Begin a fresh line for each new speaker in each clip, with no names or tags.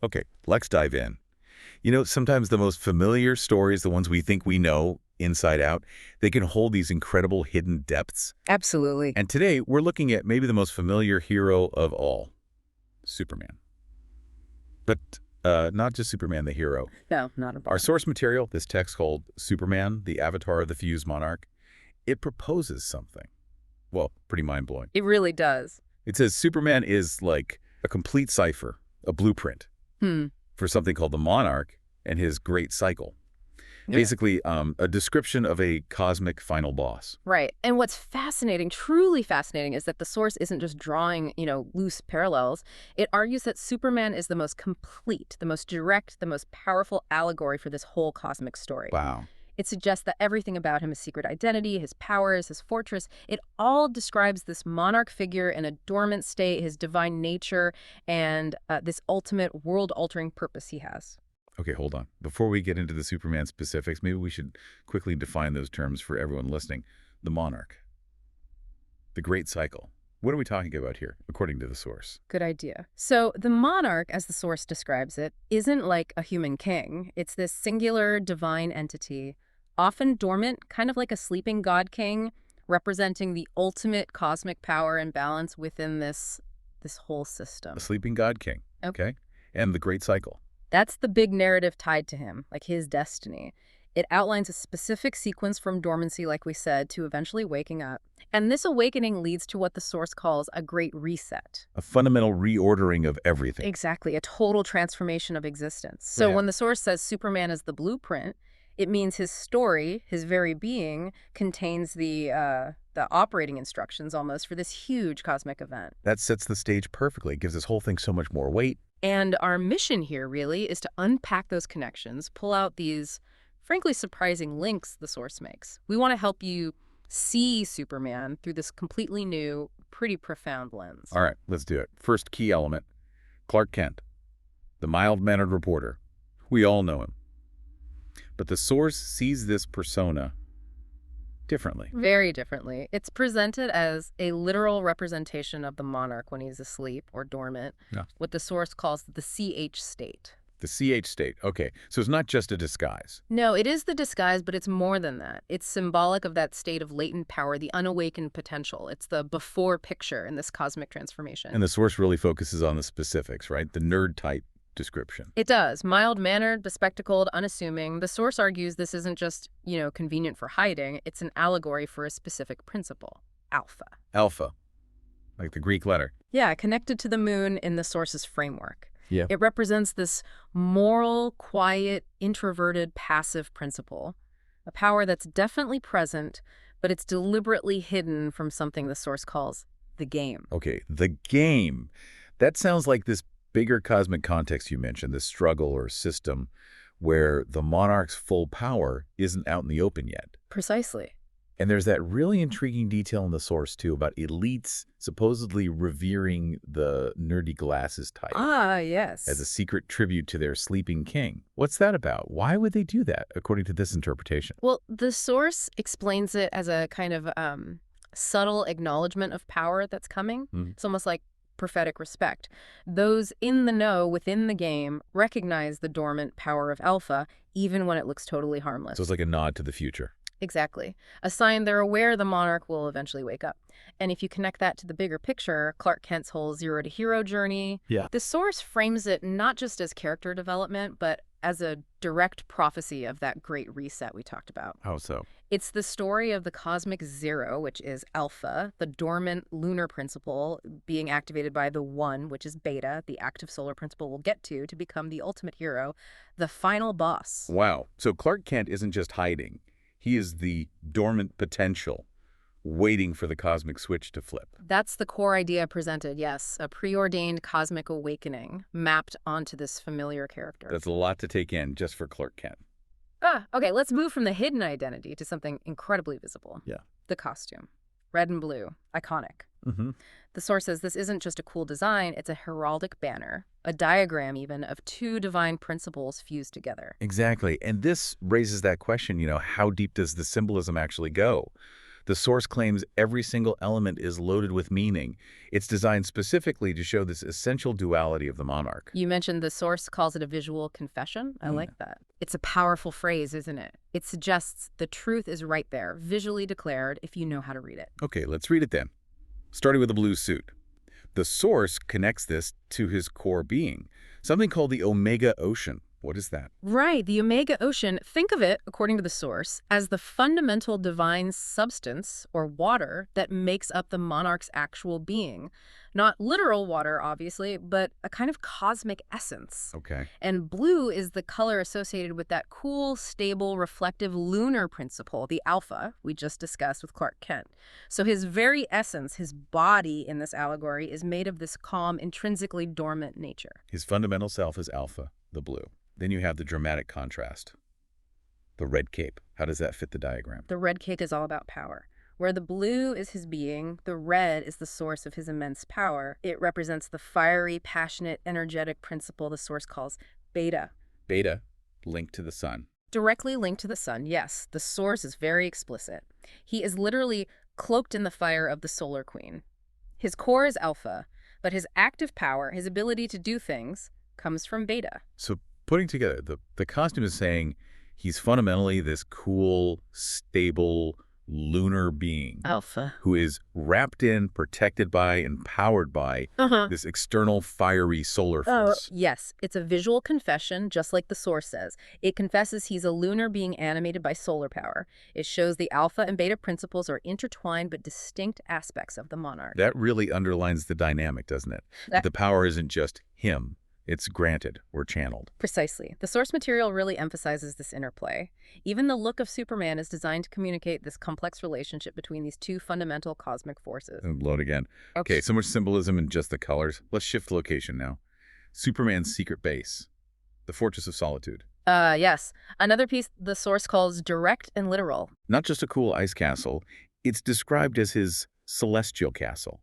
Okay, let's dive in. Sometimes the most familiar stories, the ones we think we know inside out, they can hold these incredible hidden depths.
Absolutely.
And today, we're looking at maybe the most familiar hero of all, Superman. But not just Superman the hero.
No, not a
Our
bar.
source material, this text called Superman, the Avatar of the Fused Monarch, it proposes something. Well, pretty mind-blowing.
It really does.
It says Superman is like a complete cipher, a blueprint
Hmm.
for something called the Monarch and his great cycle. Basically, a description of a cosmic final boss.
Right. And what's fascinating, truly fascinating, is that the source isn't just drawing, loose parallels. It argues that Superman is the most complete, the most direct, the most powerful allegory for this whole cosmic story.
Wow.
It suggests that everything about him, his secret identity, his powers, his fortress, it all describes this monarch figure in a dormant state, his divine nature, and this ultimate world-altering purpose he has.
Okay, hold on. Before we get into the Superman specifics, maybe we should quickly define those terms for everyone listening. The Monarch, the great cycle. What are we talking about here, according to the source?
Good idea. So the monarch, as the source describes it, isn't like a human king. It's this singular divine entity, often dormant, kind of like a sleeping god king, representing the ultimate cosmic power and balance within this whole system.
A sleeping god king, okay? And the great cycle.
That's the big narrative tied to him, like his destiny. It outlines a specific sequence from dormancy, like we said, to eventually waking up. And this awakening leads to what the source calls a great reset.
A fundamental reordering of everything.
Exactly, a total transformation of existence. So when the source says Superman is the blueprint, it means his story, his very being, contains the operating instructions almost for this huge cosmic event.
That sets the stage perfectly. It gives this whole thing so much more weight.
And our mission here really is to unpack those connections, pull out these, frankly, surprising links the source makes. We want to help you see Superman through this completely new, pretty profound lens.
All right, let's do it. First key element, Clark Kent, the mild-mannered reporter. We all know him. But the source sees this persona differently.
Very differently. It's presented as a literal representation of the monarch when he's asleep or dormant, what the source calls the CH state.
The CH state. Okay, so it's not just a disguise.
No, it is the disguise, but it's more than that. It's symbolic of that state of latent power, the unawakened potential. It's the before picture in this cosmic transformation.
And the source really focuses on the specifics, right? The nerd-type description.
It does. Mild-mannered, bespectacled, unassuming. The source argues this isn't just, convenient for hiding. It's an allegory for a specific principle, alpha.
Alpha, like the Greek letter.
Yeah, connected to the moon in the source's framework.
Yeah.
It represents this moral, quiet, introverted, passive principle, a power that's definitely present, but it's deliberately hidden from something the source calls the game.
Okay, the game. That sounds like this bigger cosmic context you mentioned, this struggle or system where the monarch's full power isn't out in the open yet.
Precisely.
And there's that really intriguing detail in the source, too, about elites supposedly revering the nerdy glasses type.
Ah, yes.
As a secret tribute to their sleeping king. What's that about? Why would they do that, according to this interpretation?
Well, the source explains it as a kind of subtle acknowledgement of power that's coming. It's almost like prophetic respect. Those in the know within the game recognize the dormant power of alpha, even when it looks totally harmless.
So it's like a nod to the future.
Exactly. A sign they're aware the monarch will eventually wake up. And if you connect that to the bigger picture, Clark Kent's whole zero-to-hero journey, the source frames it not just as character development, but as a direct prophecy of that great reset we talked about.
How so?
It's the story of the cosmic zero, which is alpha, the dormant lunar principle being activated by the one, which is beta, the active solar principle we'll get to become the ultimate hero, the final boss.
Wow. So Clark Kent isn't just hiding. He is the dormant potential waiting for the cosmic switch to flip.
That's the core idea presented, yes. A preordained cosmic awakening mapped onto this familiar character.
That's a lot to take in just for Clark Kent.
Okay, let's move from the hidden identity to something incredibly visible.
Yeah.
The costume. Red and blue. Iconic. The source says this isn't just a cool design, it's a heraldic banner, a diagram even, of two divine principles fused together.
Exactly. And this raises that question, how deep does the symbolism actually go? The source claims every single element is loaded with meaning. It's designed specifically to show this essential duality of the monarch.
You mentioned the source calls it a visual confession. I like that. It's a powerful phrase, isn't it? It suggests the truth is right there, visually declared, if you know how to read it.
Okay, let's read it then. Starting with the blue suit. The source connects this to his core being, something called the Omega Ocean. What is that?
Right, the Omega Ocean, think of it, according to the source, as the fundamental divine substance, or water, that makes up the monarch's actual being. Not literal water, obviously, but a kind of cosmic essence.
Okay.
And blue is the color associated with that cool, stable, reflective lunar principle, the alpha, we just discussed with Clark Kent. So his very essence, his body in this allegory, is made of this calm, intrinsically dormant nature.
His fundamental self is alpha, the blue. Then you have the dramatic contrast. The red cape. How does that fit the diagram?
The red cape is all about power. Where the blue is his being, the red is the source of his immense power. It represents the fiery, passionate, energetic principle the source calls beta.
Beta, linked to the sun.
Directly linked to the sun, yes. The source is very explicit. He is literally cloaked in the fire of the solar queen. His core is alpha, but his active power, his ability to do things, comes from beta.
So putting together, the costume is saying he's fundamentally this cool, stable, lunar being.
Alpha.
Who is wrapped in, protected by, empowered by this external fiery solar force.
Yes. It's a visual confession, just like the source says. It confesses he's a lunar being animated by solar power. It shows the alpha and beta principles are intertwined but distinct aspects of the monarch.
That really underlines the dynamic, doesn't it? The power isn't just him. It's granted or channeled.
Precisely. The source material really emphasizes this interplay. Even the look of Superman is designed to communicate this complex relationship between these two fundamental cosmic forces.
Load again. Okay, so much symbolism in just the colors. Let's shift location now. Superman's secret base, the Fortress of Solitude.
Yes. Another piece the source calls direct and literal.
Not just a cool ice castle, it's described as his celestial castle.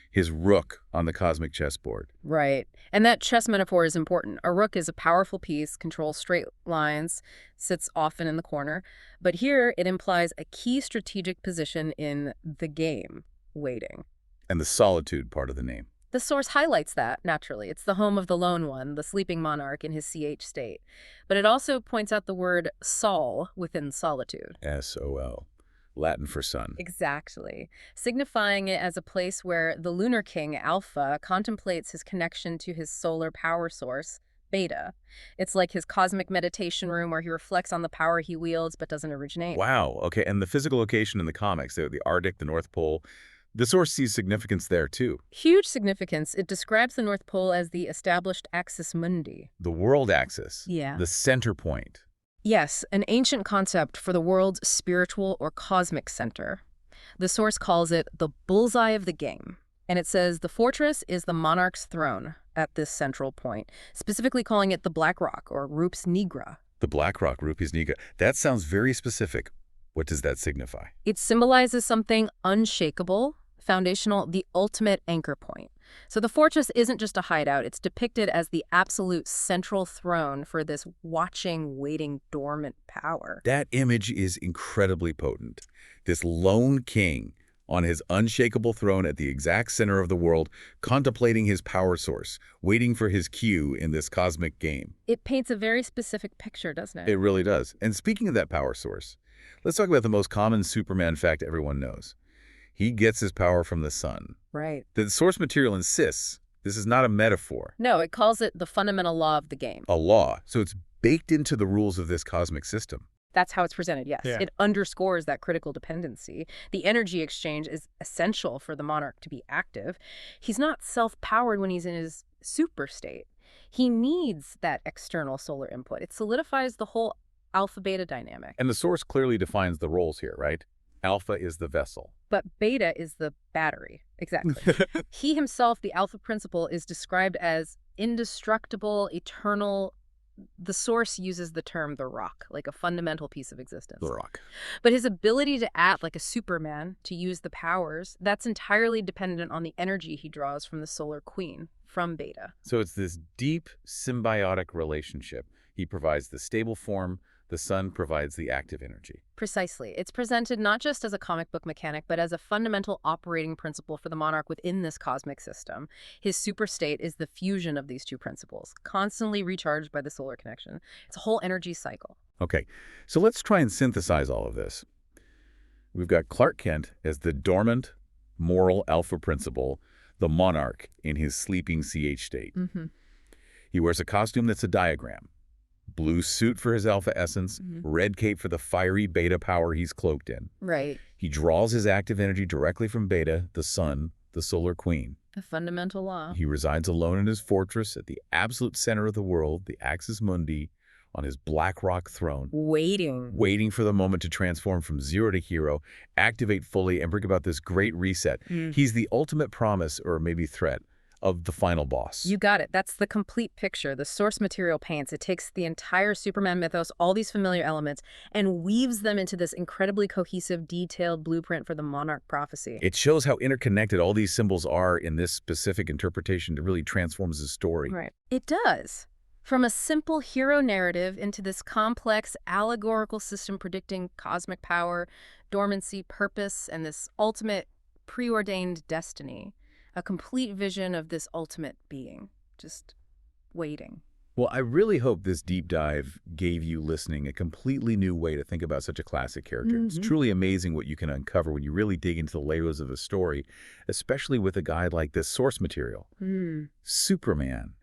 His rook on the cosmic chessboard.
Right. And that chess metaphor is important. A rook is a powerful piece, controls straight lines, sits often in the corner. But here it implies a key strategic position in the game, waiting.
And the solitude part of the name.
The source highlights that, naturally. It's the home of the lone one, the sleeping monarch in his CH state. But it also points out the word sol within solitude.
S-O-L. Latin for sun.
Exactly. Signifying it as a place where the lunar king, Alpha, contemplates his connection to his solar power source, Beta. It's like his cosmic meditation room where he reflects on the power he wields but doesn't originate.
Wow. Okay, and the physical location in the comics, the Arctic, the North Pole, the source sees significance there, too.
Huge significance. It describes the North Pole as the established axis mundi.
The world axis.
Yeah.
The center point.
Yes, an ancient concept for the world's spiritual or cosmic center. The source calls it the bullseye of the game. And it says the fortress is the monarch's throne at this central point, specifically calling it the Black Rock or Rups Nigra.
The Black Rock, Rupees Niga. That sounds very specific. What does that signify?
It symbolizes something unshakable, foundational, the ultimate anchor point. So the fortress isn't just a hideout. It's depicted as the absolute central throne for this watching, waiting, dormant power.
That image is incredibly potent. This lone king on his unshakable throne at the exact center of the world, contemplating his power source, waiting for his cue in this cosmic game.
It paints a very specific picture, doesn't it?
It really does. And speaking of that power source, let's talk about the most common Superman fact everyone knows. He gets his power from the sun.
Right.
The source material insists this is not a metaphor.
No, it calls it the fundamental law of the game.
A law. So it's baked into the rules of this cosmic system.
That's how it's presented, yes.
Yeah.
It underscores that critical dependency. The energy exchange is essential for the monarch to be active. He's not self-powered when he's in his super state. He needs that external solar input. It solidifies the whole alpha-beta dynamic.
And the source clearly defines the roles here, right? Alpha is the vessel.
But beta is the battery. Exactly. He himself, the alpha principle, is described as indestructible, eternal. The source uses the term the rock, like a fundamental piece of existence.
The rock.
But his ability to act like a Superman, to use the powers, that's entirely dependent on the energy he draws from the solar queen, from Beta.
So it's this deep symbiotic relationship. He provides the stable form, The sun provides the active energy.
Precisely. It's presented not just as a comic book mechanic, but as a fundamental operating principle for the monarch within this cosmic system. His super state is the fusion of these two principles, constantly recharged by the solar connection. It's a whole energy cycle.
Okay, so let's try and synthesize all of this. We've got Clark Kent as the dormant, moral alpha principle, the monarch in his sleeping CH state. He wears a costume that's a diagram. Blue suit for his alpha essence, red cape for the fiery beta power he's cloaked in.
Right.
He draws his active energy directly from beta, the sun, the solar queen.
The fundamental law.
He resides alone in his fortress at the absolute center of the world, the Axis Mundi, on his black rock throne. Waiting for the moment to transform from zero to hero, activate fully, and bring about this great reset. He's the ultimate promise, or maybe threat, of the final boss.
You got it. That's the complete picture the source material paints. It takes the entire Superman mythos, all these familiar elements, and weaves them into this incredibly cohesive, detailed blueprint for the Monarch prophecy.
It shows how interconnected all these symbols are in this specific interpretation that really transforms the story.
Right. It does. From a simple hero narrative into this complex allegorical system predicting cosmic power, dormancy, purpose, and this ultimate preordained destiny. A complete vision of this ultimate being, just waiting.
Well, I really hope this deep dive gave you listening a completely new way to think about such a classic character. It's truly amazing what you can uncover when you really dig into the layers of a story, especially with a guide like this source material. Superman,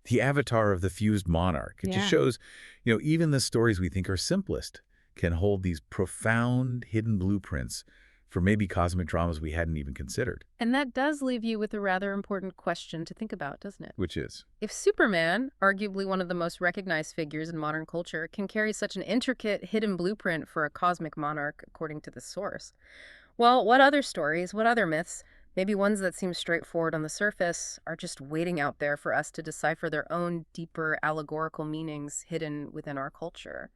the avatar of the fused monarch. It just shows, even the stories we think are simplest can hold these profound hidden blueprints for maybe cosmic dramas we hadn't even considered.
And that does leave you with a rather important question to think about, doesn't it?
Which is?
If Superman, arguably one of the most recognized figures in modern culture, can carry such an intricate, hidden blueprint for a cosmic monarch, according to the source, well, what other stories, what other myths, maybe ones that seem straightforward on the surface, are just waiting out there for us to decipher their own deeper allegorical meanings hidden within our culture?